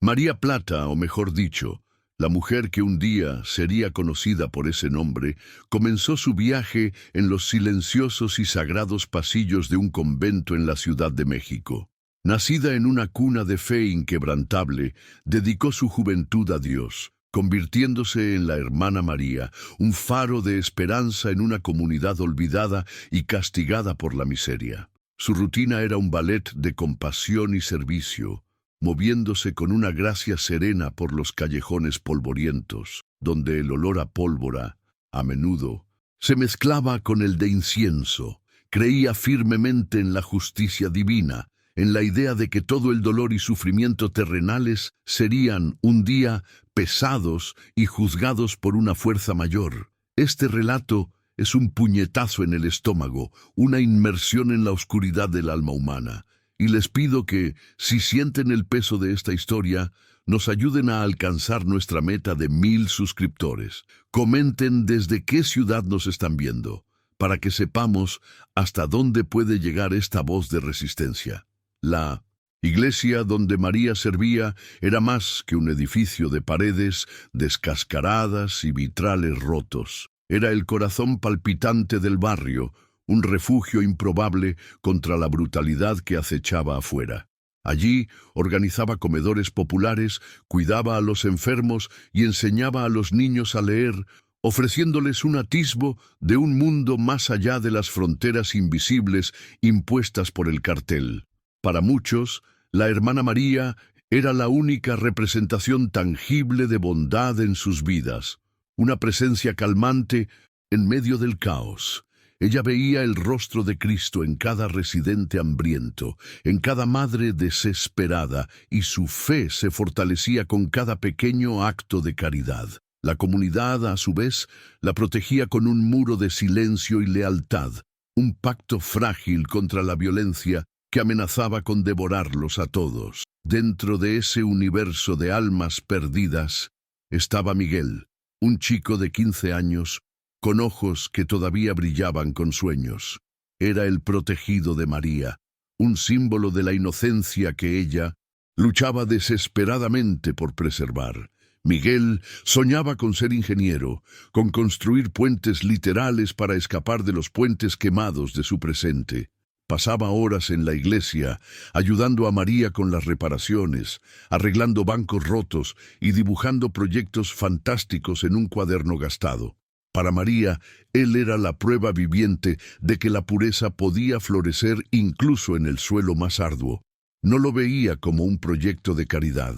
María Plata, o mejor dicho, la mujer que un día sería conocida por ese nombre, comenzó su viaje en los silenciosos y sagrados pasillos de un convento en la Ciudad de México. Nacida en una cuna de fe inquebrantable, dedicó su juventud a Dios, convirtiéndose en la hermana María, un faro de esperanza en una comunidad olvidada y castigada por la miseria. Su rutina era un ballet de compasión y servicio, moviéndose con una gracia serena por los callejones polvorientos, donde el olor a pólvora, a menudo, se mezclaba con el de incienso. Creía firmemente en la justicia divina, en la idea de que todo el dolor y sufrimiento terrenales serían, un día, pesados y juzgados por una fuerza mayor. Este relato es un puñetazo en el estómago, una inmersión en la oscuridad del alma humana. Y les pido que, si sienten el peso de esta historia, nos ayuden a alcanzar nuestra meta de 1000 suscriptores. Comenten desde qué ciudad nos están viendo, para que sepamos hasta dónde puede llegar esta voz de resistencia. La iglesia donde María servía era más que un edificio de paredes descascaradas y vitrales rotos. Era el corazón palpitante del barrio, un refugio improbable contra la brutalidad que acechaba afuera. Allí organizaba comedores populares, cuidaba a los enfermos y enseñaba a los niños a leer, ofreciéndoles un atisbo de un mundo más allá de las fronteras invisibles impuestas por el cartel. Para muchos, la hermana María era la única representación tangible de bondad en sus vidas, una presencia calmante en medio del caos. Ella veía el rostro de Cristo en cada residente hambriento, en cada madre desesperada, y su fe se fortalecía con cada pequeño acto de caridad. La comunidad, a su vez, la protegía con un muro de silencio y lealtad, un pacto frágil contra la violencia que amenazaba con devorarlos a todos. Dentro de ese universo de almas perdidas estaba Miguel, un chico de 15 años, con ojos que todavía brillaban con sueños. Era el protegido de María, un símbolo de la inocencia que ella luchaba desesperadamente por preservar. Miguel soñaba con ser ingeniero, con construir puentes literales para escapar de los puentes quemados de su presente. Pasaba horas en la iglesia, ayudando a María con las reparaciones, arreglando bancos rotos y dibujando proyectos fantásticos en un cuaderno gastado. Para María, él era la prueba viviente de que la pureza podía florecer incluso en el suelo más arduo. No lo veía como un proyecto de caridad,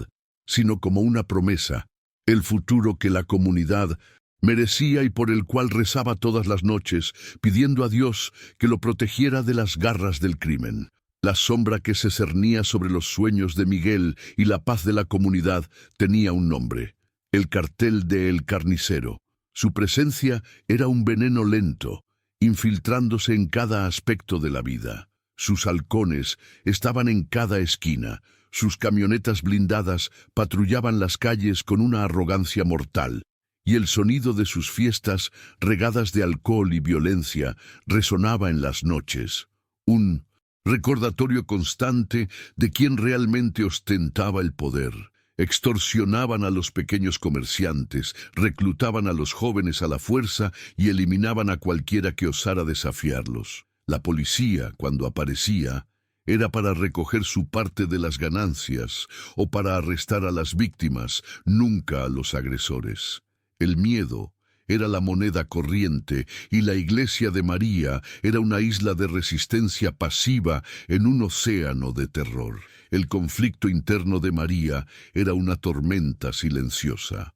sino como una promesa, el futuro que la comunidad merecía y por el cual rezaba todas las noches, pidiendo a Dios que lo protegiera de las garras del crimen. La sombra que se cernía sobre los sueños de Miguel y la paz de la comunidad tenía un nombre: el cartel de El Carnicero. Su presencia era un veneno lento, infiltrándose en cada aspecto de la vida. Sus halcones estaban en cada esquina, sus camionetas blindadas patrullaban las calles con una arrogancia mortal, y el sonido de sus fiestas, regadas de alcohol y violencia, resonaba en las noches. Un recordatorio constante de quién realmente ostentaba el poder. Extorsionaban a los pequeños comerciantes, reclutaban a los jóvenes a la fuerza y eliminaban a cualquiera que osara desafiarlos. La policía, cuando aparecía, era para recoger su parte de las ganancias o para arrestar a las víctimas, nunca a los agresores. El miedo era la moneda corriente y la iglesia de María era una isla de resistencia pasiva en un océano de terror. El conflicto interno de María era una tormenta silenciosa.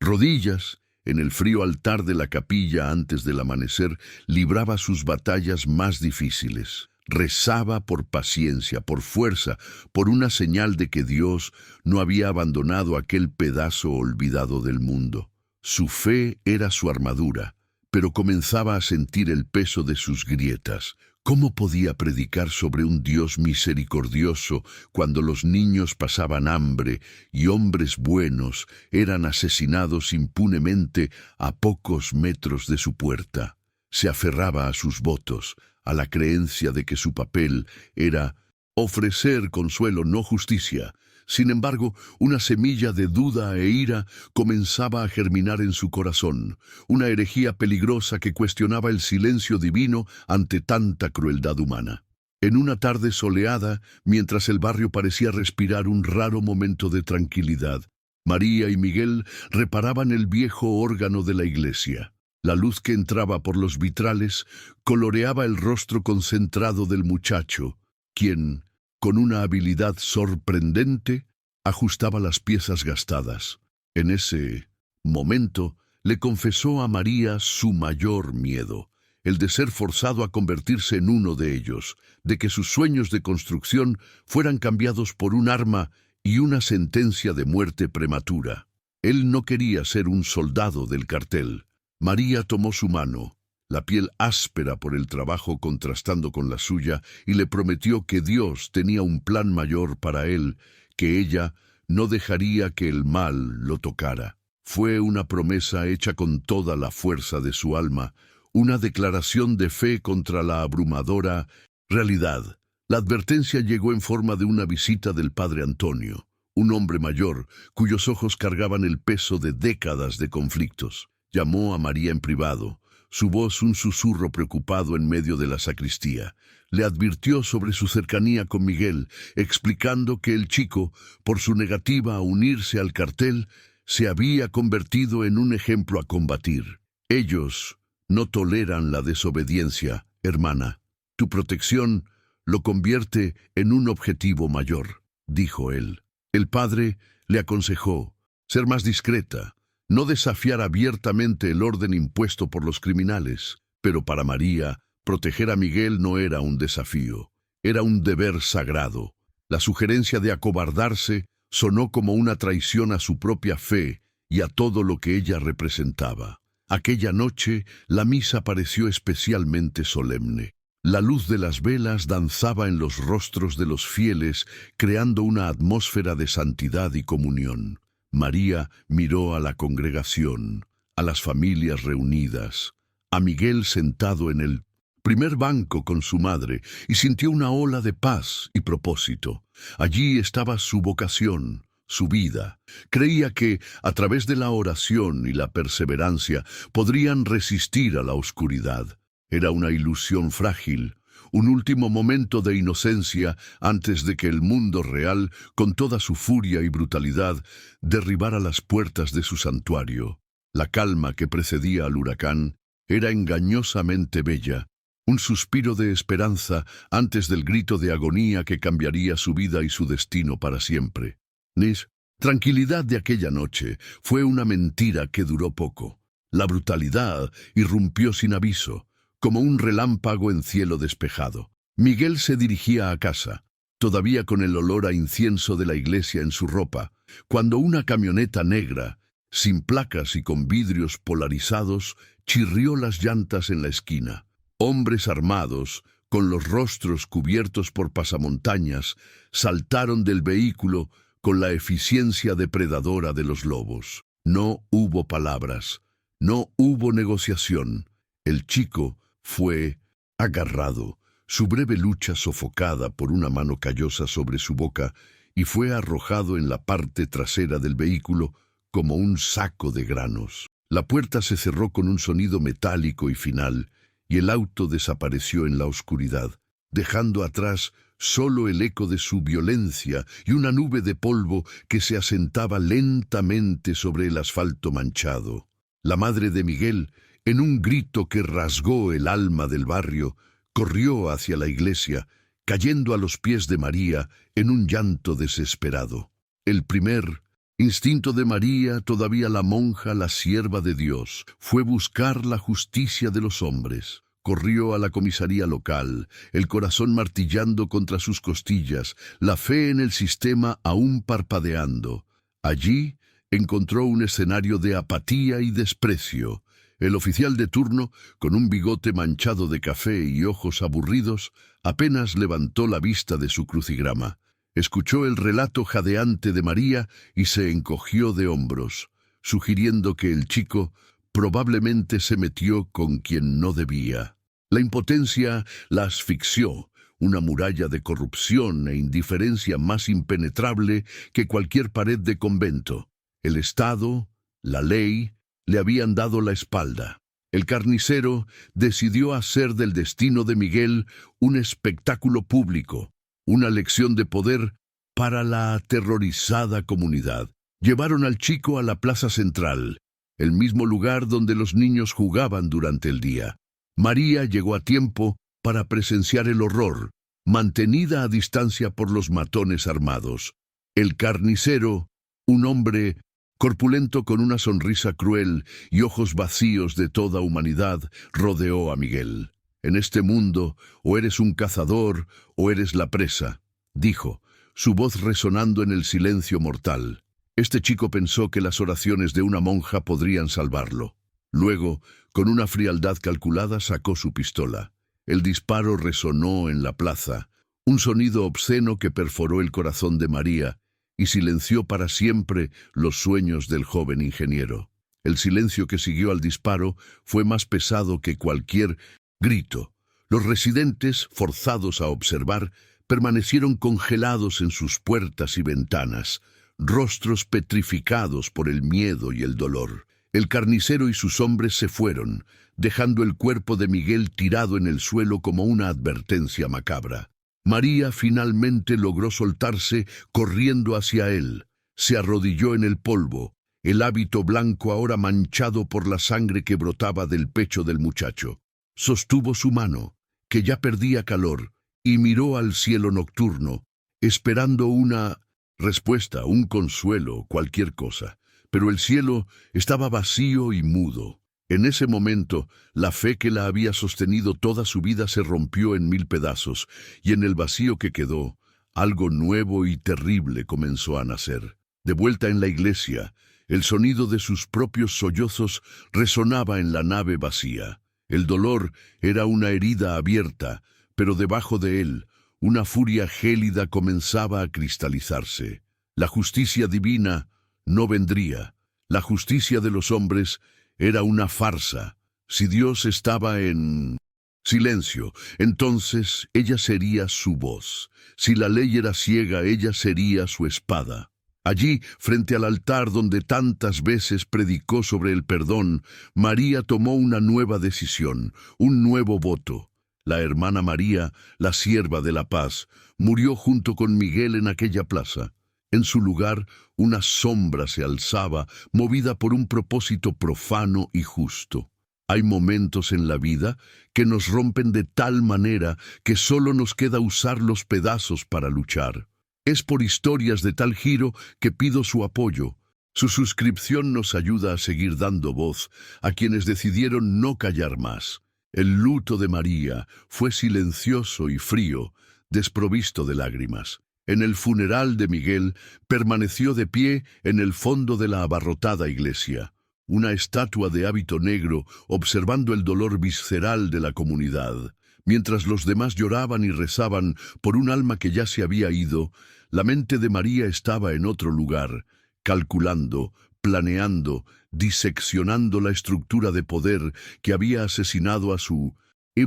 Rodillas, en el frío altar de la capilla antes del amanecer, libraba sus batallas más difíciles. Rezaba por paciencia, por fuerza, por una señal de que Dios no había abandonado aquel pedazo olvidado del mundo. Su fe era su armadura, pero comenzaba a sentir el peso de sus grietas. ¿Cómo podía predicar sobre un Dios misericordioso cuando los niños pasaban hambre y hombres buenos eran asesinados impunemente a pocos metros de su puerta? Se aferraba a sus votos, a la creencia de que su papel era ofrecer consuelo, no justicia. Sin embargo, una semilla de duda e ira comenzaba a germinar en su corazón, una herejía peligrosa que cuestionaba el silencio divino ante tanta crueldad humana. En una tarde soleada, mientras el barrio parecía respirar un raro momento de tranquilidad, María y Miguel reparaban el viejo órgano de la iglesia. La luz que entraba por los vitrales coloreaba el rostro concentrado del muchacho, quien, con una habilidad sorprendente, ajustaba las piezas gastadas. En ese momento le confesó a María su mayor miedo, el de ser forzado a convertirse en uno de ellos, de que sus sueños de construcción fueran cambiados por un arma y una sentencia de muerte prematura. Él no quería ser un soldado del cartel. María tomó su mano, la piel áspera por el trabajo contrastando con la suya, y le prometió que Dios tenía un plan mayor para él, que ella no dejaría que el mal lo tocara. Fue una promesa hecha con toda la fuerza de su alma, una declaración de fe contra la abrumadora realidad. La advertencia llegó en forma de una visita del padre Antonio, un hombre mayor, cuyos ojos cargaban el peso de décadas de conflictos. Llamó a María en privado, su voz un susurro preocupado en medio de la sacristía. Le advirtió sobre su cercanía con Miguel, explicando que el chico, por su negativa a unirse al cartel, se había convertido en un ejemplo a combatir. Ellos no toleran la desobediencia, hermana. Tu protección lo convierte en un objetivo mayor, dijo él. El padre le aconsejó ser más discreta, no desafiar abiertamente el orden impuesto por los criminales, pero para María, proteger a Miguel no era un desafío, era un deber sagrado. La sugerencia de acobardarse sonó como una traición a su propia fe y a todo lo que ella representaba. Aquella noche, la misa pareció especialmente solemne. La luz de las velas danzaba en los rostros de los fieles, creando una atmósfera de santidad y comunión. María miró a la congregación, a las familias reunidas, a Miguel sentado en el primer banco con su madre, y sintió una ola de paz y propósito. Allí estaba su vocación, su vida. Creía que, a través de la oración y la perseverancia, podrían resistir a la oscuridad. Era una ilusión frágil, un último momento de inocencia antes de que el mundo real, con toda su furia y brutalidad, derribara las puertas de su santuario. La calma que precedía al huracán era engañosamente bella, un suspiro de esperanza antes del grito de agonía que cambiaría su vida y su destino para siempre. La tranquilidad de aquella noche fue una mentira que duró poco. La brutalidad irrumpió sin aviso, como un relámpago en cielo despejado. Miguel se dirigía a casa, todavía con el olor a incienso de la iglesia en su ropa, cuando una camioneta negra, sin placas y con vidrios polarizados, chirrió las llantas en la esquina. Hombres armados, con los rostros cubiertos por pasamontañas, saltaron del vehículo con la eficiencia depredadora de los lobos. No hubo palabras, no hubo negociación. El chico fue agarrado, su breve lucha sofocada por una mano callosa sobre su boca, y fue arrojado en la parte trasera del vehículo como un saco de granos. La puerta se cerró con un sonido metálico y final, y el auto desapareció en la oscuridad, dejando atrás solo el eco de su violencia y una nube de polvo que se asentaba lentamente sobre el asfalto manchado. La madre de Miguel, en un grito que rasgó el alma del barrio, corrió hacia la iglesia, cayendo a los pies de María en un llanto desesperado. El primer instinto de María, todavía la monja, la sierva de Dios, fue buscar la justicia de los hombres. Corrió a la comisaría local, el corazón martillando contra sus costillas, la fe en el sistema aún parpadeando. Allí encontró un escenario de apatía y desprecio. El oficial de turno, con un bigote manchado de café y ojos aburridos, apenas levantó la vista de su crucigrama. Escuchó el relato jadeante de María y se encogió de hombros, sugiriendo que el chico probablemente se metió con quien no debía. La impotencia la asfixió, una muralla de corrupción e indiferencia más impenetrable que cualquier pared de convento. El Estado, la ley, le habían dado la espalda. El carnicero decidió hacer del destino de Miguel un espectáculo público, una lección de poder para la aterrorizada comunidad. Llevaron al chico a la plaza central, el mismo lugar donde los niños jugaban durante el día. María llegó a tiempo para presenciar el horror, mantenida a distancia por los matones armados. El carnicero, un hombre corpulento con una sonrisa cruel y ojos vacíos de toda humanidad, rodeó a Miguel. «En este mundo, o eres un cazador o eres la presa», dijo, su voz resonando en el silencio mortal. Este chico pensó que las oraciones de una monja podrían salvarlo. Luego, con una frialdad calculada, sacó su pistola. El disparo resonó en la plaza, un sonido obsceno que perforó el corazón de María y silenció para siempre los sueños del joven ingeniero. El silencio que siguió al disparo fue más pesado que cualquier grito. Los residentes, forzados a observar, permanecieron congelados en sus puertas y ventanas, rostros petrificados por el miedo y el dolor. El carnicero y sus hombres se fueron, dejando el cuerpo de Miguel tirado en el suelo como una advertencia macabra. María finalmente logró soltarse corriendo hacia él. Se arrodilló en el polvo, el hábito blanco ahora manchado por la sangre que brotaba del pecho del muchacho. Sostuvo su mano, que ya perdía calor, y miró al cielo nocturno, esperando una respuesta, un consuelo, cualquier cosa. Pero el cielo estaba vacío y mudo. En ese momento, la fe que la había sostenido toda su vida se rompió en 1000 pedazos, y en el vacío que quedó, algo nuevo y terrible comenzó a nacer. De vuelta en la iglesia, el sonido de sus propios sollozos resonaba en la nave vacía. El dolor era una herida abierta, pero debajo de él, una furia gélida comenzaba a cristalizarse. La justicia divina no vendría. La justicia de los hombres era una farsa. Si Dios estaba en silencio, entonces ella sería su voz. Si la ley era ciega, ella sería su espada. Allí, frente al altar donde tantas veces predicó sobre el perdón, María tomó una nueva decisión, un nuevo voto. La hermana María, la sierva de la paz, murió junto con Miguel en aquella plaza. En su lugar, una sombra se alzaba, movida por un propósito profano y justo. Hay momentos en la vida que nos rompen de tal manera que solo nos queda usar los pedazos para luchar. Es por historias de tal giro que pido su apoyo. Su suscripción nos ayuda a seguir dando voz a quienes decidieron no callar más. El luto de María fue silencioso y frío, desprovisto de lágrimas. En el funeral de Miguel permaneció de pie en el fondo de la abarrotada iglesia, una estatua de hábito negro observando el dolor visceral de la comunidad. Mientras los demás lloraban y rezaban por un alma que ya se había ido, la mente de María estaba en otro lugar, calculando, planeando, diseccionando la estructura de poder que había asesinado a su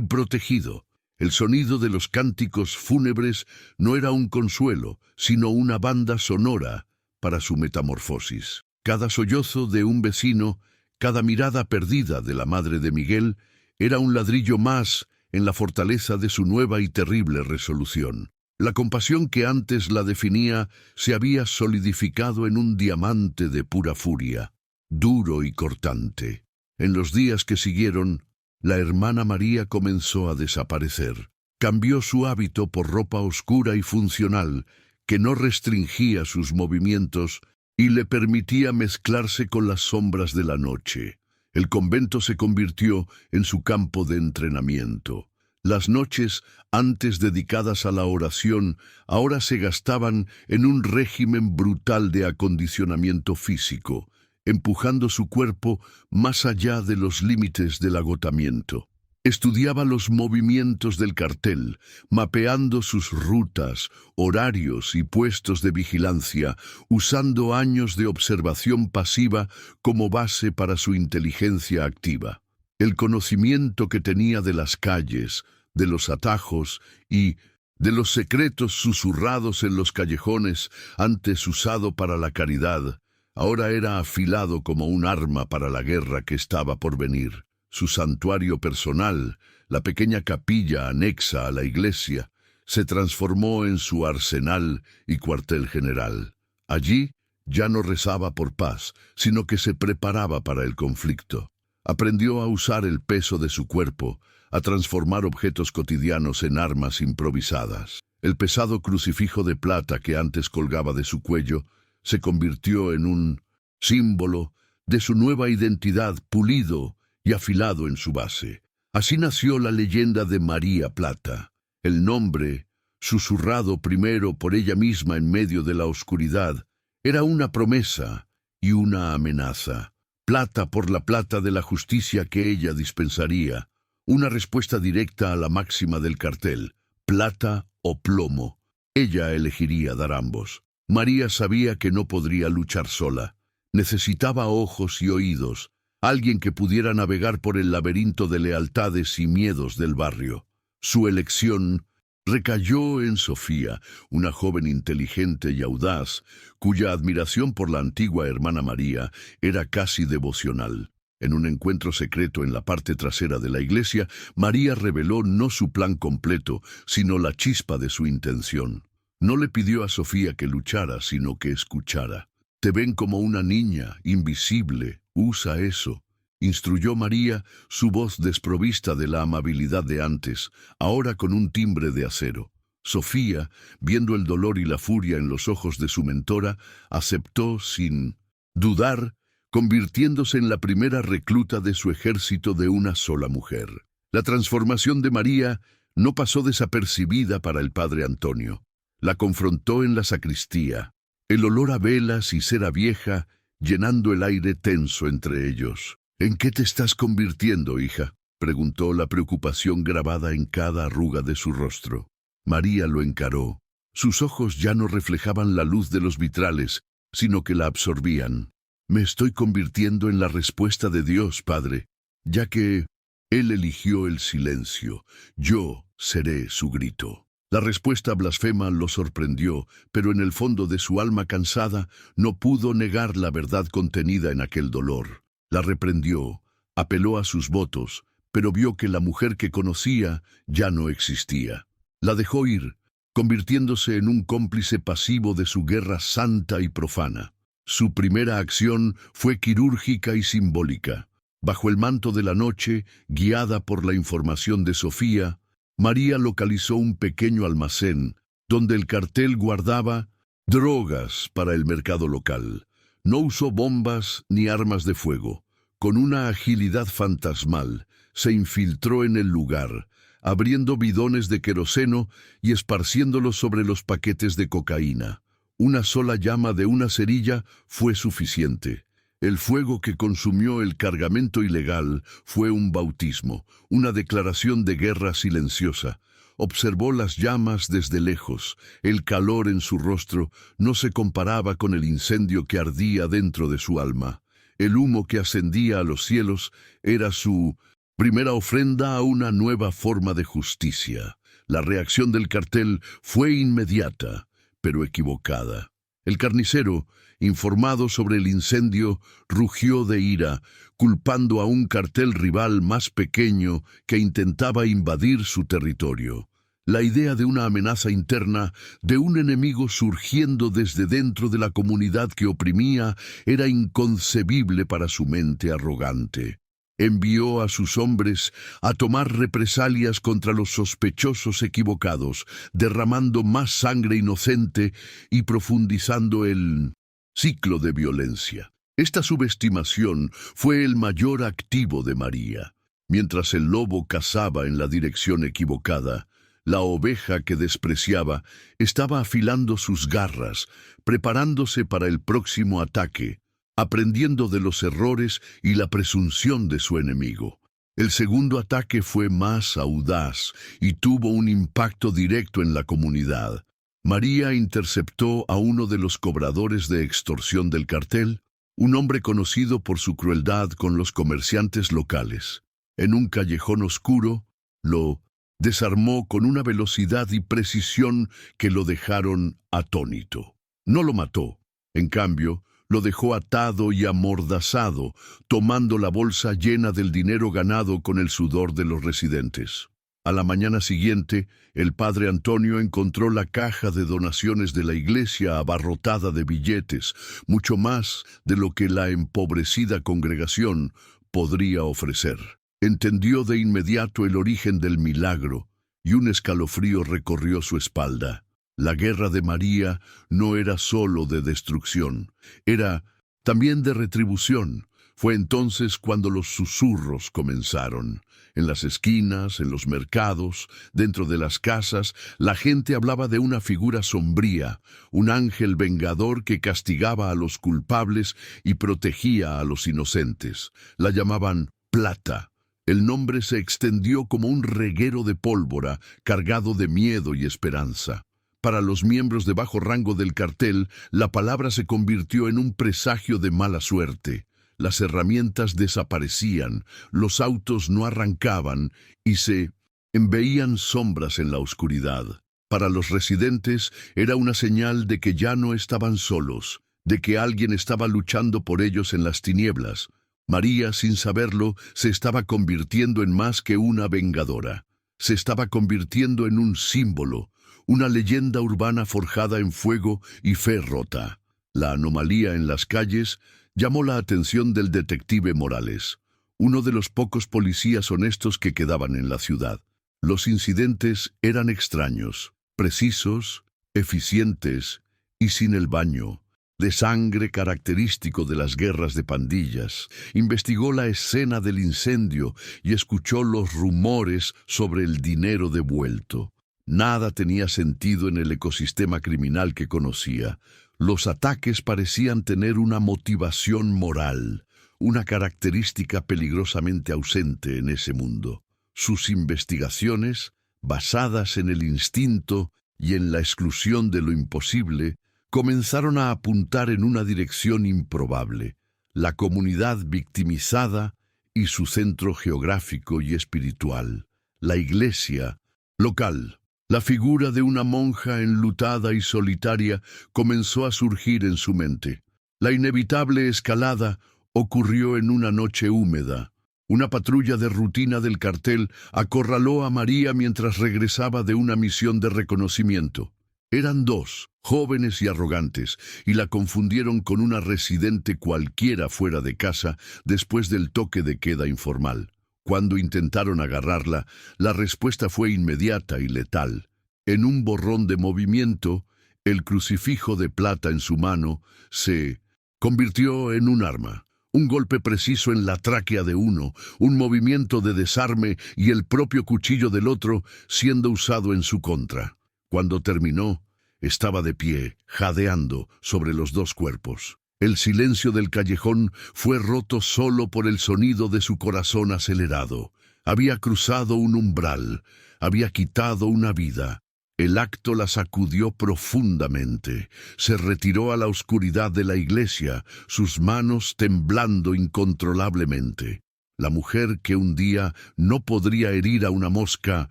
protegido. El sonido de los cánticos fúnebres no era un consuelo, sino una banda sonora para su metamorfosis. Cada sollozo de un vecino, cada mirada perdida de la madre de Miguel, era un ladrillo más en la fortaleza de su nueva y terrible resolución. La compasión que antes la definía se había solidificado en un diamante de pura furia, duro y cortante. En los días que siguieron, la hermana María comenzó a desaparecer. Cambió su hábito por ropa oscura y funcional, que no restringía sus movimientos y le permitía mezclarse con las sombras de la noche. El convento se convirtió en su campo de entrenamiento. Las noches, antes dedicadas a la oración, ahora se gastaban en un régimen brutal de acondicionamiento físico, empujando su cuerpo más allá de los límites del agotamiento. Estudiaba los movimientos del cartel, mapeando sus rutas, horarios y puestos de vigilancia, usando años de observación pasiva como base para su inteligencia activa. El conocimiento que tenía de las calles, de los atajos y de los secretos susurrados en los callejones, antes usado para la caridad, ahora era afilado como un arma para la guerra que estaba por venir. Su santuario personal, la pequeña capilla anexa a la iglesia, se transformó en su arsenal y cuartel general. Allí ya no rezaba por paz, sino que se preparaba para el conflicto. Aprendió a usar el peso de su cuerpo, a transformar objetos cotidianos en armas improvisadas. El pesado crucifijo de plata que antes colgaba de su cuello se convirtió en un símbolo de su nueva identidad, pulido y afilado en su base. Así nació la leyenda de María Plata. El nombre, susurrado primero por ella misma en medio de la oscuridad, era una promesa y una amenaza. Plata por la plata de la justicia que ella dispensaría, una respuesta directa a la máxima del cartel, plata o plomo. Ella elegiría dar ambos. María sabía que no podría luchar sola. Necesitaba ojos y oídos, alguien que pudiera navegar por el laberinto de lealtades y miedos del barrio. Su elección recayó en Sofía, una joven inteligente y audaz, cuya admiración por la antigua hermana María era casi devocional. En un encuentro secreto en la parte trasera de la iglesia, María reveló no su plan completo, sino la chispa de su intención. No le pidió a Sofía que luchara, sino que escuchara. Te ven como una niña, invisible, usa eso. Instruyó María, su voz desprovista de la amabilidad de antes, ahora con un timbre de acero. Sofía, viendo el dolor y la furia en los ojos de su mentora, aceptó sin dudar, convirtiéndose en la primera recluta de su ejército de una sola mujer. La transformación de María no pasó desapercibida para el padre Antonio. La confrontó en la sacristía, el olor a velas y cera vieja llenando el aire tenso entre ellos. ¿En qué te estás convirtiendo, hija?, preguntó, la preocupación grabada en cada arruga de su rostro. María lo encaró. Sus ojos ya no reflejaban la luz de los vitrales, sino que la absorbían. Me estoy convirtiendo en la respuesta de Dios, Padre, ya que Él eligió el silencio. Yo seré su grito. La respuesta blasfema lo sorprendió, pero en el fondo de su alma cansada no pudo negar la verdad contenida en aquel dolor. La reprendió, apeló a sus votos, pero vio que la mujer que conocía ya no existía. La dejó ir, convirtiéndose en un cómplice pasivo de su guerra santa y profana. Su primera acción fue quirúrgica y simbólica. Bajo el manto de la noche, guiada por la información de Sofía, María localizó un pequeño almacén donde el cartel guardaba drogas para el mercado local. No usó bombas ni armas de fuego. Con una agilidad fantasmal, se infiltró en el lugar, abriendo bidones de queroseno y esparciéndolos sobre los paquetes de cocaína. Una sola llama de una cerilla fue suficiente. El fuego que consumió el cargamento ilegal fue un bautismo, una declaración de guerra silenciosa. Observó las llamas desde lejos. El calor en su rostro no se comparaba con el incendio que ardía dentro de su alma. El humo que ascendía a los cielos era su primera ofrenda a una nueva forma de justicia. La reacción del cartel fue inmediata, pero equivocada. El carnicero, informado sobre el incendio, rugió de ira, culpando a un cartel rival más pequeño que intentaba invadir su territorio. La idea de una amenaza interna, de un enemigo surgiendo desde dentro de la comunidad que oprimía, era inconcebible para su mente arrogante. Envió a sus hombres a tomar represalias contra los sospechosos equivocados, derramando más sangre inocente y profundizando el ciclo de violencia. Esta subestimación fue el mayor activo de María. Mientras el lobo cazaba en la dirección equivocada, la oveja que despreciaba estaba afilando sus garras, preparándose para el próximo ataque, aprendiendo de los errores y la presunción de su enemigo. El segundo ataque fue más audaz y tuvo un impacto directo en la comunidad. María interceptó a uno de los cobradores de extorsión del cartel, un hombre conocido por su crueldad con los comerciantes locales. En un callejón oscuro, lo desarmó con una velocidad y precisión que lo dejaron atónito. No lo mató, en cambio, lo dejó atado y amordazado, tomando la bolsa llena del dinero ganado con el sudor de los residentes. A la mañana siguiente, el padre Antonio encontró la caja de donaciones de la iglesia abarrotada de billetes, mucho más de lo que la empobrecida congregación podría ofrecer. Entendió de inmediato el origen del milagro, y un escalofrío recorrió su espalda. La guerra de María no era solo de destrucción, era también de retribución. Fue entonces cuando los susurros comenzaron. En las esquinas, en los mercados, dentro de las casas, la gente hablaba de una figura sombría, un ángel vengador que castigaba a los culpables y protegía a los inocentes. La llamaban Plata. El nombre se extendió como un reguero de pólvora cargado de miedo y esperanza. Para los miembros de bajo rango del cartel, la palabra se convirtió en un presagio de mala suerte. Las herramientas desaparecían, los autos no arrancaban y se veían sombras en la oscuridad. Para los residentes era una señal de que ya no estaban solos, de que alguien estaba luchando por ellos en las tinieblas. María, sin saberlo, se estaba convirtiendo en más que una vengadora. Se estaba convirtiendo en un símbolo, una leyenda urbana forjada en fuego y fe rota. La anomalía en las calles llamó la atención del detective Morales, uno de los pocos policías honestos que quedaban en la ciudad. Los incidentes eran extraños, precisos, eficientes y sin el baño de sangre característico de las guerras de pandillas. Investigó la escena del incendio y escuchó los rumores sobre el dinero devuelto. Nada tenía sentido en el ecosistema criminal que conocía. Los ataques parecían tener una motivación moral, una característica peligrosamente ausente en ese mundo. Sus investigaciones, basadas en el instinto y en la exclusión de lo imposible, comenzaron a apuntar en una dirección improbable: la comunidad victimizada y su centro geográfico y espiritual, la iglesia local. La figura de una monja enlutada y solitaria comenzó a surgir en su mente. La inevitable escalada ocurrió en una noche húmeda. Una patrulla de rutina del cartel acorraló a María mientras regresaba de una misión de reconocimiento. Eran dos, jóvenes y arrogantes, y la confundieron con una residente cualquiera fuera de casa después del toque de queda informal. Cuando intentaron agarrarla, la respuesta fue inmediata y letal. En un borrón de movimiento, el crucifijo de plata en su mano se convirtió en un arma. Un golpe preciso en la tráquea de uno, un movimiento de desarme y el propio cuchillo del otro siendo usado en su contra. Cuando terminó, estaba de pie, jadeando sobre los dos cuerpos. El silencio del callejón fue roto solo por el sonido de su corazón acelerado. Había cruzado un umbral, había quitado una vida. El acto la sacudió profundamente. Se retiró a la oscuridad de la iglesia, sus manos temblando incontrolablemente. La mujer que un día no podría herir a una mosca,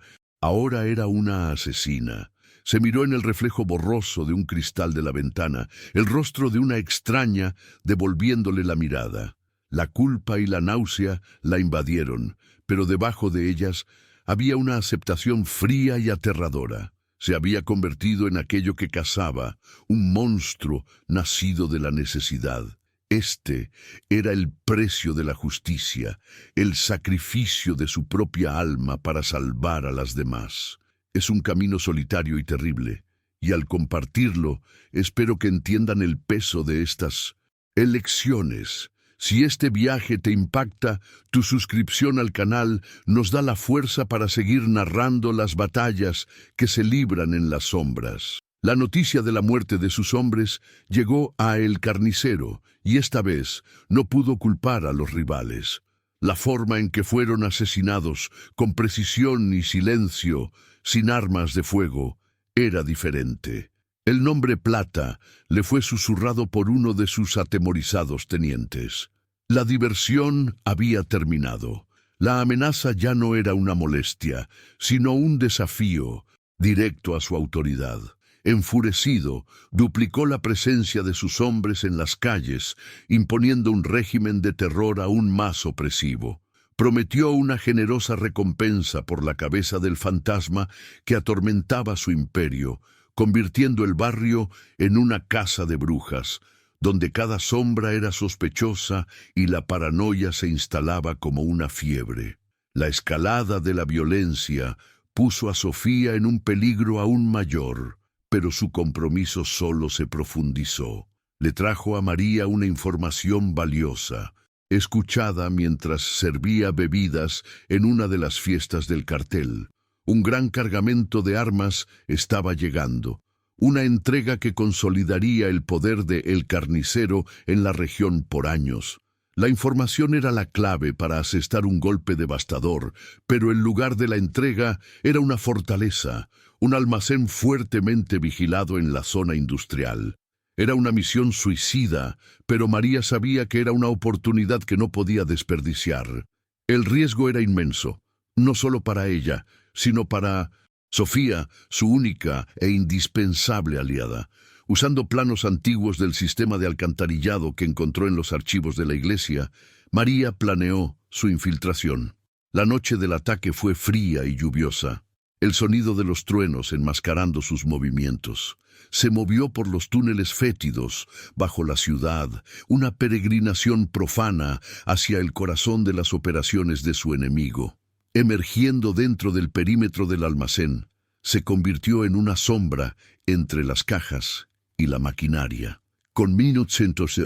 ahora era una asesina. Se miró en el reflejo borroso de un cristal de la ventana, el rostro de una extraña devolviéndole la mirada. La culpa y la náusea la invadieron, pero debajo de ellas había una aceptación fría y aterradora. Se había convertido en aquello que cazaba, un monstruo nacido de la necesidad. Este era el precio de la justicia, el sacrificio de su propia alma para salvar a las demás. Es un camino solitario y terrible, y al compartirlo, espero que entiendan el peso de estas elecciones. Si este viaje te impacta, tu suscripción al canal nos da la fuerza para seguir narrando las batallas que se libran en las sombras. La noticia de la muerte de sus hombres llegó a El Carnicero, y esta vez no pudo culpar a los rivales. La forma en que fueron asesinados, con precisión y silencio, sin armas de fuego, era diferente. El nombre Plata le fue susurrado por uno de sus atemorizados tenientes. La diversión había terminado. La amenaza ya no era una molestia, sino un desafío directo a su autoridad. Enfurecido, duplicó la presencia de sus hombres en las calles, imponiendo un régimen de terror aún más opresivo. Prometió una generosa recompensa por la cabeza del fantasma que atormentaba su imperio, convirtiendo el barrio en una casa de brujas, donde cada sombra era sospechosa y la paranoia se instalaba como una fiebre. La escalada de la violencia puso a Sofía en un peligro aún mayor, pero su compromiso solo se profundizó. Le trajo a María una información valiosa, escuchada mientras servía bebidas en una de las fiestas del cartel. Un gran cargamento de armas estaba llegando, una entrega que consolidaría el poder de El Carnicero en la región por años. La información era la clave para asestar un golpe devastador, pero el lugar de la entrega era una fortaleza, un almacén fuertemente vigilado en la zona industrial. Era una misión suicida, pero María sabía que era una oportunidad que no podía desperdiciar. El riesgo era inmenso, no solo para ella, sino para Sofía, su única e indispensable aliada. Usando planos antiguos del sistema de alcantarillado que encontró en los archivos de la iglesia, María planeó su infiltración. La noche del ataque fue fría y lluviosa. El sonido de los truenos enmascarando sus movimientos. Se movió por los túneles fétidos, bajo la ciudad, una peregrinación profana hacia el corazón de las operaciones de su enemigo. Emergiendo dentro del perímetro del almacén, se convirtió en una sombra entre las cajas y la maquinaria. Con minutos,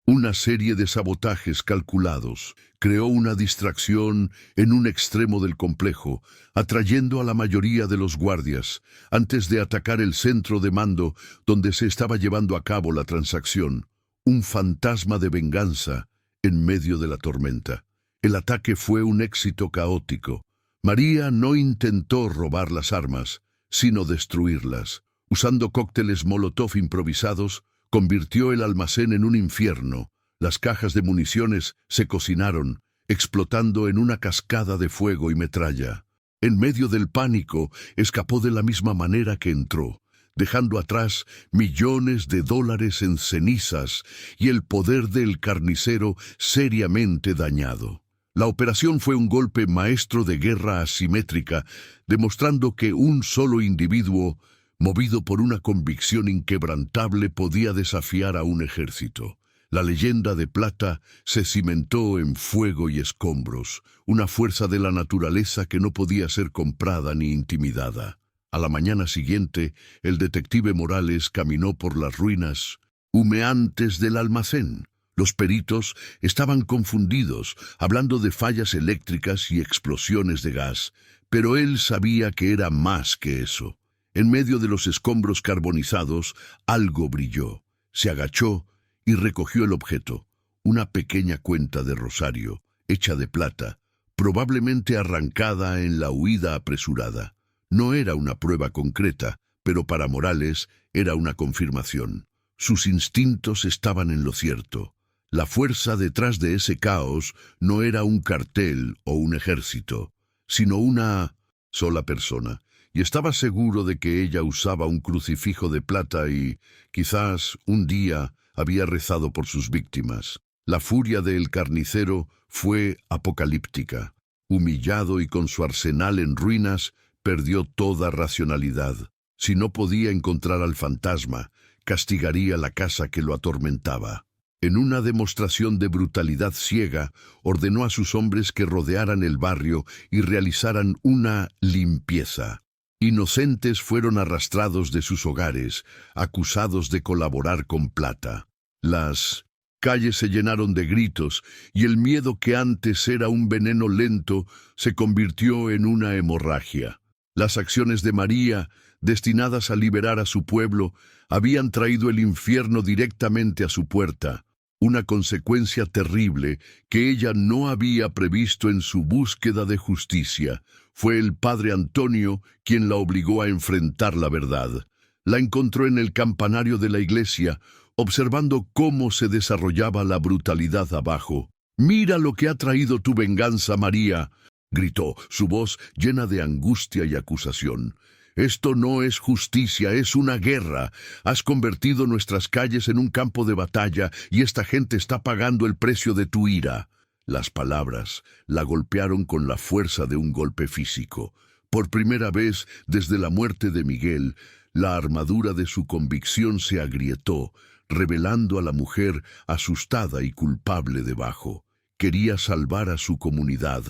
una serie de sabotajes calculados creó una distracción en un extremo del complejo, atrayendo a la mayoría de los guardias antes de atacar el centro de mando donde se estaba llevando a cabo la transacción. Un fantasma de venganza en medio de la tormenta. El ataque fue un éxito caótico. María no intentó robar las armas, sino destruirlas. Usando cócteles Molotov improvisados, convirtió el almacén en un infierno. Las cajas de municiones se cocinaron, explotando en una cascada de fuego y metralla. En medio del pánico, escapó de la misma manera que entró, dejando atrás millones de dólares en cenizas y el poder del carnicero seriamente dañado. La operación fue un golpe maestro de guerra asimétrica, demostrando que un solo individuo, movido por una convicción inquebrantable, podía desafiar a un ejército. La leyenda de plata se cimentó en fuego y escombros, una fuerza de la naturaleza que no podía ser comprada ni intimidada. A la mañana siguiente, el detective Morales caminó por las ruinas humeantes del almacén. Los peritos estaban confundidos, hablando de fallas eléctricas y explosiones de gas, pero él sabía que era más que eso. En medio de los escombros carbonizados, algo brilló. Se agachó y recogió el objeto, una pequeña cuenta de rosario, hecha de plata, probablemente arrancada en la huida apresurada. No era una prueba concreta, pero para Morales era una confirmación. Sus instintos estaban en lo cierto. La fuerza detrás de ese caos no era un cartel o un ejército, sino una sola persona, y estaba seguro de que ella usaba un crucifijo de plata y, quizás, un día había rezado por sus víctimas. La furia del carnicero fue apocalíptica. Humillado y con su arsenal en ruinas, perdió toda racionalidad. Si no podía encontrar al fantasma, castigaría la casa que lo atormentaba. En una demostración de brutalidad ciega, ordenó a sus hombres que rodearan el barrio y realizaran una limpieza. Inocentes fueron arrastrados de sus hogares, acusados de colaborar con plata. Las calles se llenaron de gritos y el miedo que antes era un veneno lento se convirtió en una hemorragia. Las acciones de María, destinadas a liberar a su pueblo, habían traído el infierno directamente a su puerta. Una consecuencia terrible que ella no había previsto en su búsqueda de justicia. Fue el padre Antonio quien la obligó a enfrentar la verdad. La encontró en el campanario de la iglesia, observando cómo se desarrollaba la brutalidad abajo. «Mira lo que ha traído tu venganza, María», gritó, su voz llena de angustia y acusación. «Esto no es justicia, es una guerra. Has convertido nuestras calles en un campo de batalla y esta gente está pagando el precio de tu ira». Las palabras la golpearon con la fuerza de un golpe físico. Por primera vez desde la muerte de Miguel, la armadura de su convicción se agrietó, revelando a la mujer asustada y culpable debajo. Quería salvar a su comunidad,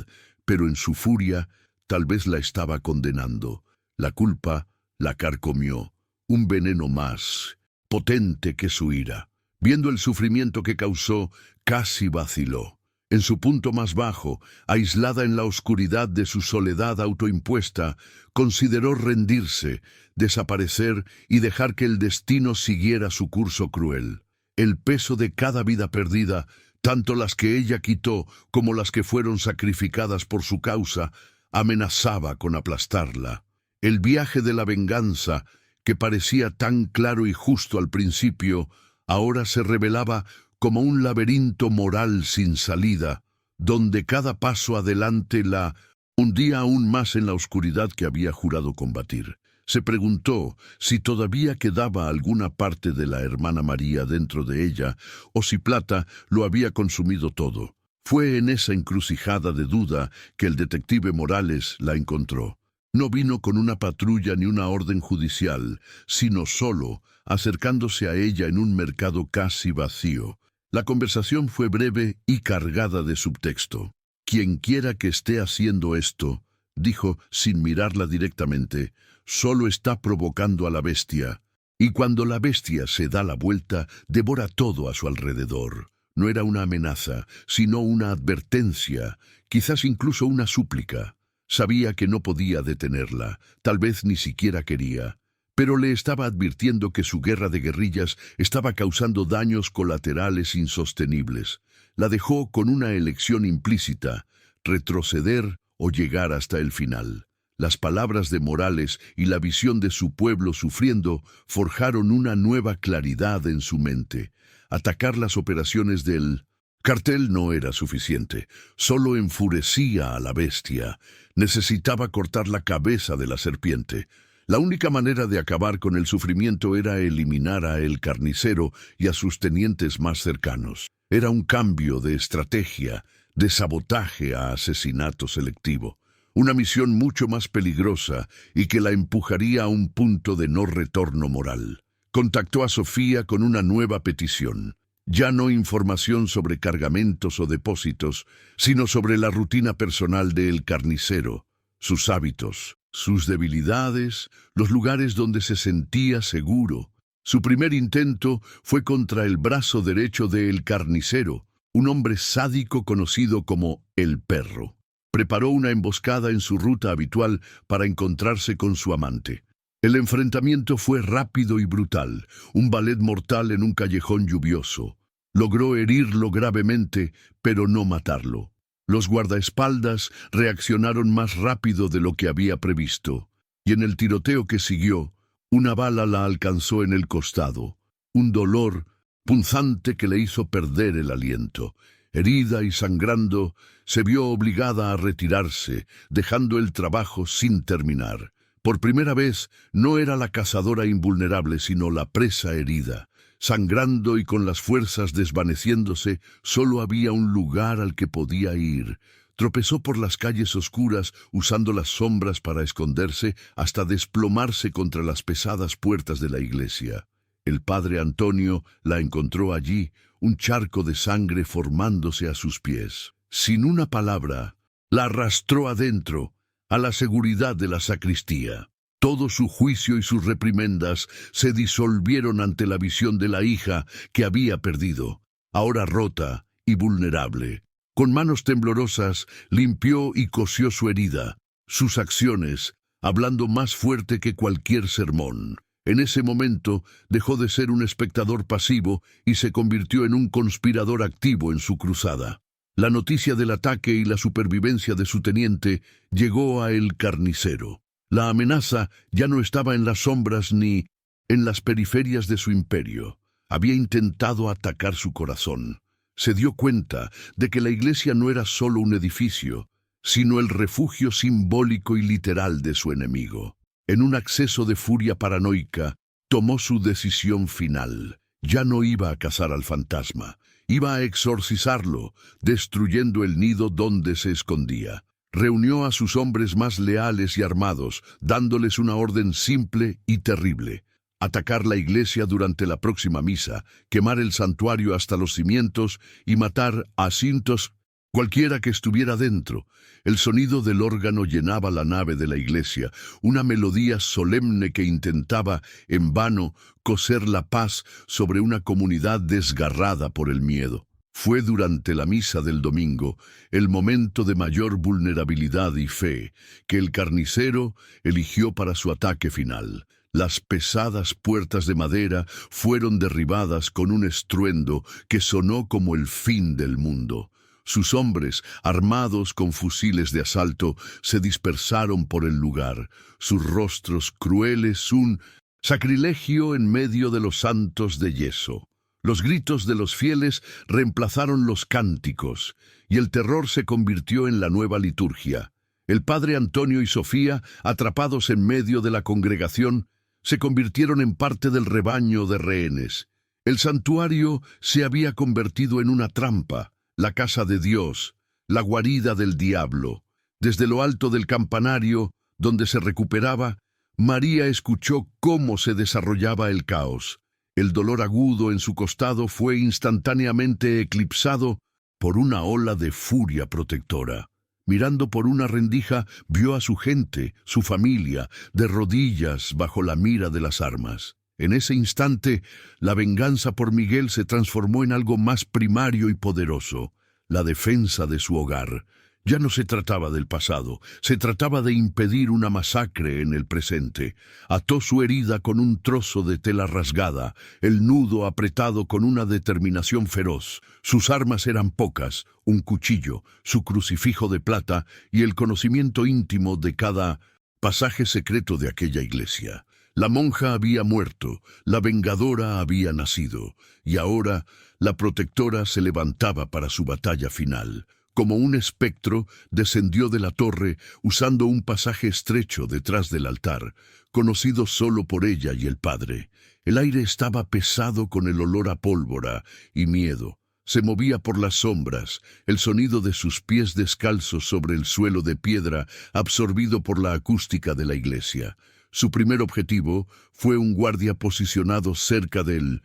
pero en su furia tal vez la estaba condenando. La culpa la carcomió, un veneno más, potente que su ira. Viendo el sufrimiento que causó, casi vaciló. En su punto más bajo, aislada en la oscuridad de su soledad autoimpuesta, consideró rendirse, desaparecer y dejar que el destino siguiera su curso cruel. El peso de cada vida perdida, tanto las que ella quitó como las que fueron sacrificadas por su causa, amenazaba con aplastarla. El viaje de la venganza, que parecía tan claro y justo al principio, ahora se revelaba como un laberinto moral sin salida, donde cada paso adelante la hundía aún más en la oscuridad que había jurado combatir. Se preguntó si todavía quedaba alguna parte de la hermana María dentro de ella, o si Plata lo había consumido todo. Fue en esa encrucijada de duda que el detective Morales la encontró. No vino con una patrulla ni una orden judicial, sino solo, acercándose a ella en un mercado casi vacío. La conversación fue breve y cargada de subtexto. «Quienquiera que esté haciendo esto», dijo sin mirarla directamente, «solo está provocando a la bestia. Y cuando la bestia se da la vuelta, devora todo a su alrededor». No era una amenaza, sino una advertencia, quizás incluso una súplica. Sabía que no podía detenerla, tal vez ni siquiera quería, pero le estaba advirtiendo que su guerra de guerrillas estaba causando daños colaterales insostenibles. La dejó con una elección implícita: retroceder o llegar hasta el final. Las palabras de Morales y la visión de su pueblo sufriendo forjaron una nueva claridad en su mente. Atacar las operaciones del cartel no era suficiente, solo enfurecía a la bestia. Necesitaba cortar la cabeza de la serpiente. La única manera de acabar con el sufrimiento era eliminar a El Carnicero y a sus tenientes más cercanos. Era un cambio de estrategia, de sabotaje a asesinato selectivo. Una misión mucho más peligrosa y que la empujaría a un punto de no retorno moral. Contactó a Sofía con una nueva petición. Ya no información sobre cargamentos o depósitos, sino sobre la rutina personal de El Carnicero, sus hábitos, sus debilidades, los lugares donde se sentía seguro. Su primer intento fue contra el brazo derecho de El Carnicero, un hombre sádico conocido como El Perro. Preparó una emboscada en su ruta habitual para encontrarse con su amante. El enfrentamiento fue rápido y brutal, un ballet mortal en un callejón lluvioso. Logró herirlo gravemente, pero no matarlo. Los guardaespaldas reaccionaron más rápido de lo que había previsto, y en el tiroteo que siguió, una bala la alcanzó en el costado, un dolor punzante que le hizo perder el aliento. Herida y sangrando, se vio obligada a retirarse, dejando el trabajo sin terminar. Por primera vez, no era la cazadora invulnerable, sino la presa herida. Sangrando y con las fuerzas desvaneciéndose, solo había un lugar al que podía ir. Tropezó por las calles oscuras, usando las sombras para esconderse, hasta desplomarse contra las pesadas puertas de la iglesia. El padre Antonio la encontró allí, un charco de sangre formándose a sus pies. Sin una palabra, la arrastró adentro, a la seguridad de la sacristía. Todo su juicio y sus reprimendas se disolvieron ante la visión de la hija que había perdido, ahora rota y vulnerable. Con manos temblorosas limpió y cosió su herida, sus acciones, hablando más fuerte que cualquier sermón. En ese momento dejó de ser un espectador pasivo y se convirtió en un conspirador activo en su cruzada. La noticia del ataque y la supervivencia de su teniente llegó a El Carnicero. La amenaza ya no estaba en las sombras ni en las periferias de su imperio. Había intentado atacar su corazón. Se dio cuenta de que la iglesia no era solo un edificio, sino el refugio simbólico y literal de su enemigo. En un acceso de furia paranoica, tomó su decisión final. Ya no iba a cazar al fantasma, iba a exorcizarlo, destruyendo el nido donde se escondía. Reunió a sus hombres más leales y armados, dándoles una orden simple y terrible: atacar la iglesia durante la próxima misa, quemar el santuario hasta los cimientos y matar a cientos, cualquiera que estuviera dentro. El sonido del órgano llenaba la nave de la iglesia, una melodía solemne que intentaba, en vano, coser la paz sobre una comunidad desgarrada por el miedo. Fue durante la misa del domingo, el momento de mayor vulnerabilidad y fe, que el carnicero eligió para su ataque final. Las pesadas puertas de madera fueron derribadas con un estruendo que sonó como el fin del mundo. Sus hombres, armados con fusiles de asalto, se dispersaron por el lugar, sus rostros crueles, un sacrilegio en medio de los santos de yeso. Los gritos de los fieles reemplazaron los cánticos, y el terror se convirtió en la nueva liturgia. El padre Antonio y Sofía, atrapados en medio de la congregación, se convirtieron en parte del rebaño de rehenes. El santuario se había convertido en una trampa, la casa de Dios, la guarida del diablo. Desde lo alto del campanario, donde se recuperaba, María escuchó cómo se desarrollaba el caos. El dolor agudo en su costado fue instantáneamente eclipsado por una ola de furia protectora. Mirando por una rendija, vio a su gente, su familia, de rodillas bajo la mira de las armas. En ese instante, la venganza por Miguel se transformó en algo más primario y poderoso: la defensa de su hogar. Ya no se trataba del pasado, se trataba de impedir una masacre en el presente. Ató su herida con un trozo de tela rasgada, el nudo apretado con una determinación feroz. Sus armas eran pocas: un cuchillo, su crucifijo de plata y el conocimiento íntimo de cada pasaje secreto de aquella iglesia. La monja había muerto, la vengadora había nacido, y ahora la protectora se levantaba para su batalla final. Como un espectro, descendió de la torre usando un pasaje estrecho detrás del altar, conocido solo por ella y el padre. El aire estaba pesado con el olor a pólvora y miedo. Se movía por las sombras, el sonido de sus pies descalzos sobre el suelo de piedra, absorbido por la acústica de la iglesia. Su primer objetivo fue un guardia posicionado cerca del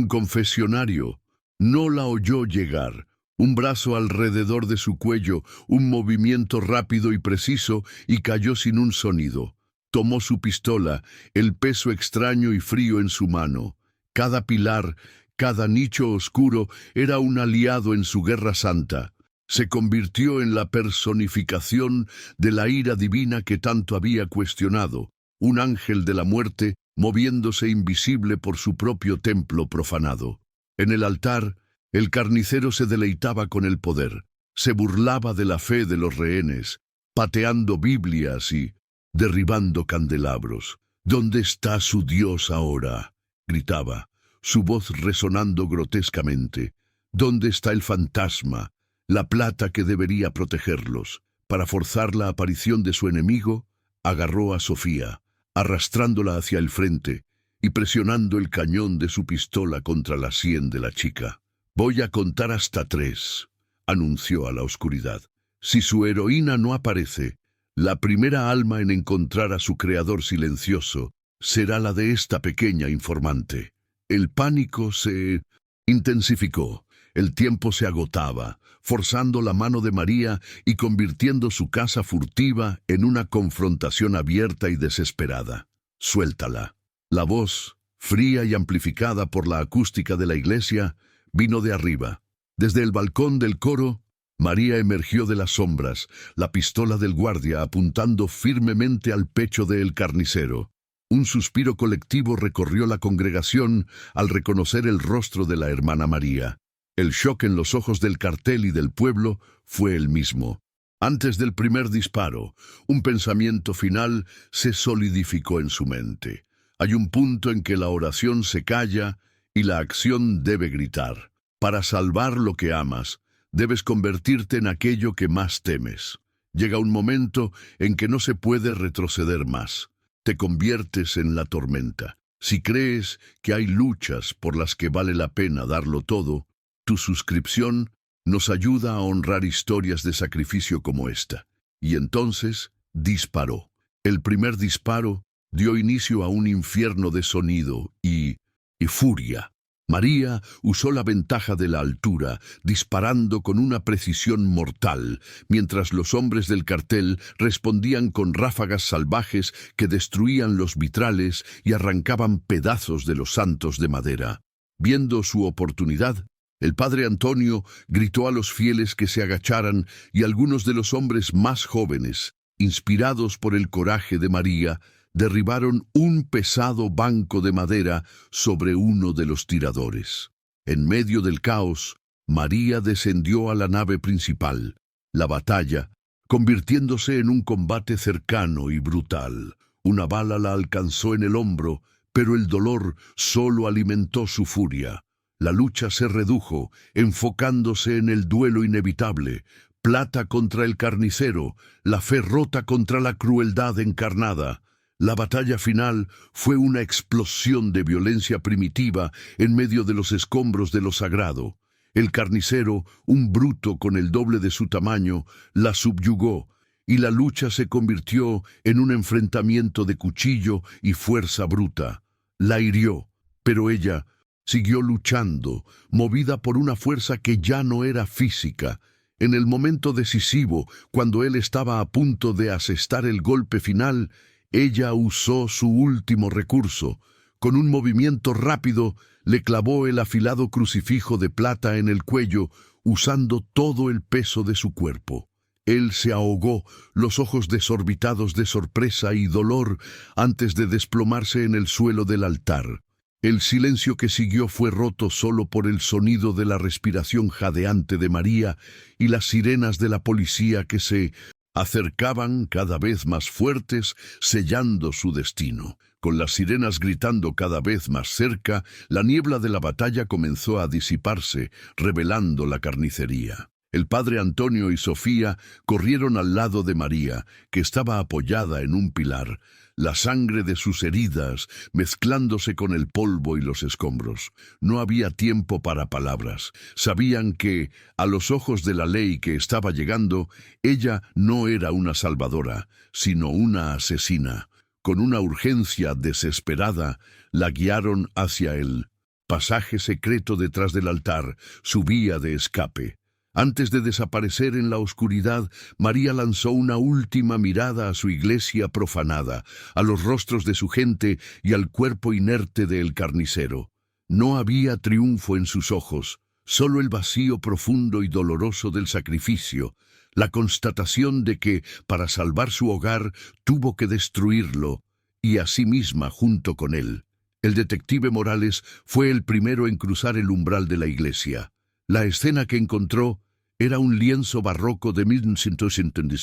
confesionario. No la oyó llegar. Un brazo alrededor de su cuello, un movimiento rápido y preciso, y cayó sin un sonido. Tomó su pistola, el peso extraño y frío en su mano. Cada pilar, cada nicho oscuro era un aliado en su guerra santa. Se convirtió en la personificación de la ira divina que tanto había cuestionado, un ángel de la muerte moviéndose invisible por su propio templo profanado. En el altar, el carnicero se deleitaba con el poder, se burlaba de la fe de los rehenes, pateando Biblias y derribando candelabros. «¿Dónde está su Dios ahora?», gritaba, su voz resonando grotescamente. «¿Dónde está el fantasma, la plata que debería protegerlos?». Para forzar la aparición de su enemigo, agarró a Sofía, arrastrándola hacia el frente y presionando el cañón de su pistola contra la sien de la chica. «Voy a contar hasta 3», anunció a la oscuridad. «Si su heroína no aparece, la primera alma en encontrar a su creador silencioso será la de esta pequeña informante». El pánico se intensificó. El tiempo se agotaba, forzando la mano de María y convirtiendo su casa furtiva en una confrontación abierta y desesperada. «Suéltala». La voz, fría y amplificada por la acústica de la iglesia, vino de arriba. Desde el balcón del coro, María emergió de las sombras, la pistola del guardia apuntando firmemente al pecho del carnicero. Un suspiro colectivo recorrió la congregación al reconocer el rostro de la hermana María. El shock en los ojos del cartel y del pueblo fue el mismo. Antes del primer disparo, un pensamiento final se solidificó en su mente. Hay un punto en que la oración se calla y la acción debe gritar. Para salvar lo que amas, debes convertirte en aquello que más temes. Llega un momento en que no se puede retroceder más. Te conviertes en la tormenta. Si crees que hay luchas por las que vale la pena darlo todo, tu suscripción nos ayuda a honrar historias de sacrificio como esta. Y entonces disparó. El primer disparo dio inicio a un infierno de sonido y furia. María usó la ventaja de la altura, disparando con una precisión mortal, mientras los hombres del cartel respondían con ráfagas salvajes que destruían los vitrales y arrancaban pedazos de los santos de madera. Viendo su oportunidad, el padre Antonio gritó a los fieles que se agacharan y algunos de los hombres más jóvenes, inspirados por el coraje de María, derribaron un pesado banco de madera sobre uno de los tiradores. En medio del caos, María descendió a la nave principal. La batalla, convirtiéndose en un combate cercano y brutal. Una bala la alcanzó en el hombro, pero el dolor solo alimentó su furia. La lucha se redujo, enfocándose en el duelo inevitable. Plata contra el carnicero, la fe rota contra la crueldad encarnada. La batalla final fue una explosión de violencia primitiva en medio de los escombros de lo sagrado. El carnicero, un bruto con el doble de su tamaño, la subyugó, y la lucha se convirtió en un enfrentamiento de cuchillo y fuerza bruta. La hirió, pero ella siguió luchando, movida por una fuerza que ya no era física. En el momento decisivo, cuando él estaba a punto de asestar el golpe final, ella usó su último recurso. Con un movimiento rápido, le clavó el afilado crucifijo de plata en el cuello, usando todo el peso de su cuerpo. Él se ahogó, los ojos desorbitados de sorpresa y dolor, antes de desplomarse en el suelo del altar. El silencio que siguió fue roto solo por el sonido de la respiración jadeante de María y las sirenas de la policía que se acercaban cada vez más fuertes, sellando su destino. Con las sirenas gritando cada vez más cerca, la niebla de la batalla comenzó a disiparse, revelando la carnicería. El padre Antonio y Sofía corrieron al lado de María, que estaba apoyada en un pilar, la sangre de sus heridas mezclándose con el polvo y los escombros. No había tiempo para palabras. Sabían que, a los ojos de la ley que estaba llegando, ella no era una salvadora, sino una asesina. Con una urgencia desesperada, la guiaron hacia el pasaje secreto detrás del altar, su vía de escape. Antes de desaparecer en la oscuridad, María lanzó una última mirada a su iglesia profanada, a los rostros de su gente y al cuerpo inerte del carnicero. No había triunfo en sus ojos, solo el vacío profundo y doloroso del sacrificio, la constatación de que, para salvar su hogar, tuvo que destruirlo, y a sí misma junto con él. El detective Morales fue el primero en cruzar el umbral de la iglesia. La escena que encontró era un lienzo barroco de 1970.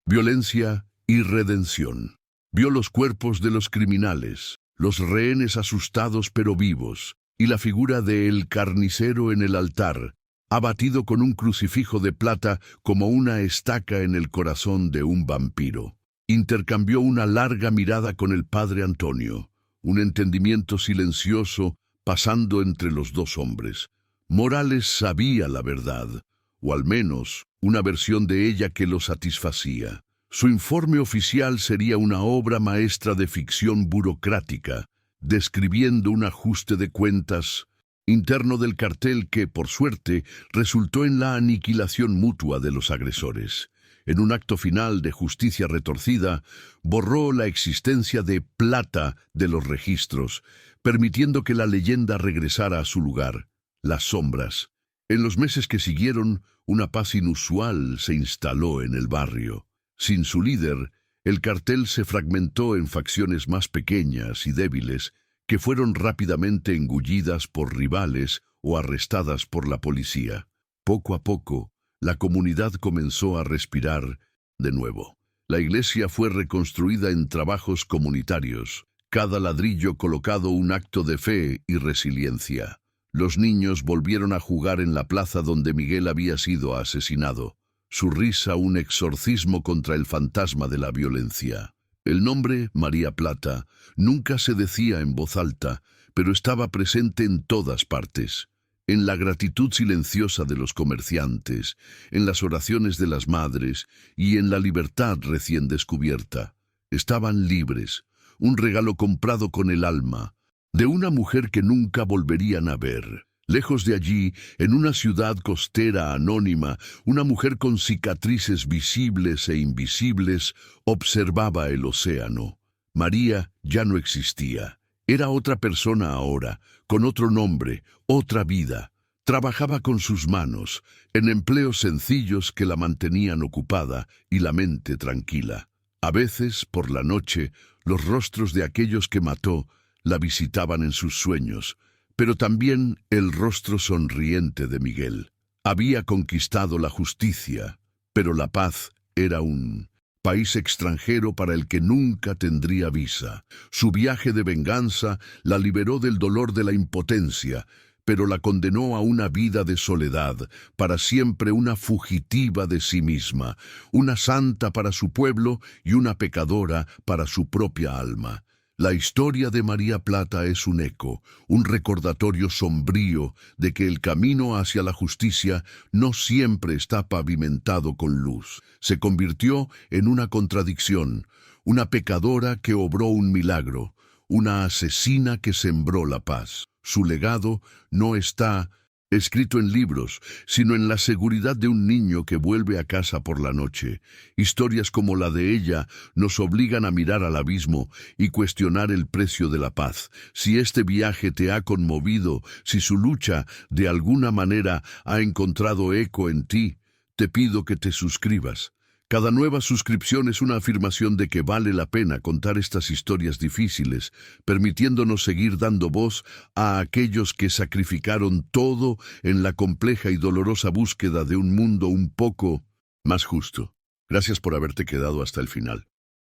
Violencia y redención. Vio los cuerpos de los criminales, los rehenes asustados pero vivos, y la figura de el carnicero en el altar, abatido con un crucifijo de plata como una estaca en el corazón de un vampiro. Intercambió una larga mirada con el padre Antonio, un entendimiento silencioso pasando entre los dos hombres. Morales sabía la verdad, o al menos una versión de ella que lo satisfacía. Su informe oficial sería una obra maestra de ficción burocrática, describiendo un ajuste de cuentas interno del cartel que, por suerte, resultó en la aniquilación mutua de los agresores. En un acto final de justicia retorcida, borró la existencia de plata de los registros, permitiendo que la leyenda regresara a su lugar, las sombras. En los meses que siguieron, una paz inusual se instaló en el barrio. Sin su líder, el cartel se fragmentó en facciones más pequeñas y débiles que fueron rápidamente engullidas por rivales o arrestadas por la policía. Poco a poco, la comunidad comenzó a respirar de nuevo. La iglesia fue reconstruida en trabajos comunitarios, cada ladrillo colocado un acto de fe y resiliencia. Los niños volvieron a jugar en la plaza donde Miguel había sido asesinado. Su risa un exorcismo contra el fantasma de la violencia. El nombre, María Plata, nunca se decía en voz alta, pero estaba presente en todas partes. En la gratitud silenciosa de los comerciantes, en las oraciones de las madres y en la libertad recién descubierta. Estaban libres, un regalo comprado con el alma, de una mujer que nunca volverían a ver. Lejos de allí, en una ciudad costera anónima, una mujer con cicatrices visibles e invisibles observaba el océano. María ya no existía. Era otra persona ahora, con otro nombre, otra vida. Trabajaba con sus manos, en empleos sencillos que la mantenían ocupada y la mente tranquila. A veces, por la noche, los rostros de aquellos que mató la visitaban en sus sueños, pero también el rostro sonriente de Miguel. Había conquistado la justicia, pero la paz era un país extranjero para el que nunca tendría visa. Su viaje de venganza la liberó del dolor de la impotencia, pero la condenó a una vida de soledad, para siempre una fugitiva de sí misma, una santa para su pueblo y una pecadora para su propia alma. La historia de María Plata es un eco, un recordatorio sombrío de que el camino hacia la justicia no siempre está pavimentado con luz. Se convirtió en una contradicción, una pecadora que obró un milagro, una asesina que sembró la paz. Su legado no está escrito en libros, sino en la seguridad de un niño que vuelve a casa por la noche. Historias como la de ella nos obligan a mirar al abismo y cuestionar el precio de la paz. Si este viaje te ha conmovido, si su lucha de alguna manera ha encontrado eco en ti, te pido que te suscribas. Cada nueva suscripción es una afirmación de que vale la pena contar estas historias difíciles, permitiéndonos seguir dando voz a aquellos que sacrificaron todo en la compleja y dolorosa búsqueda de un mundo un poco más justo. Gracias por haberte quedado hasta el final.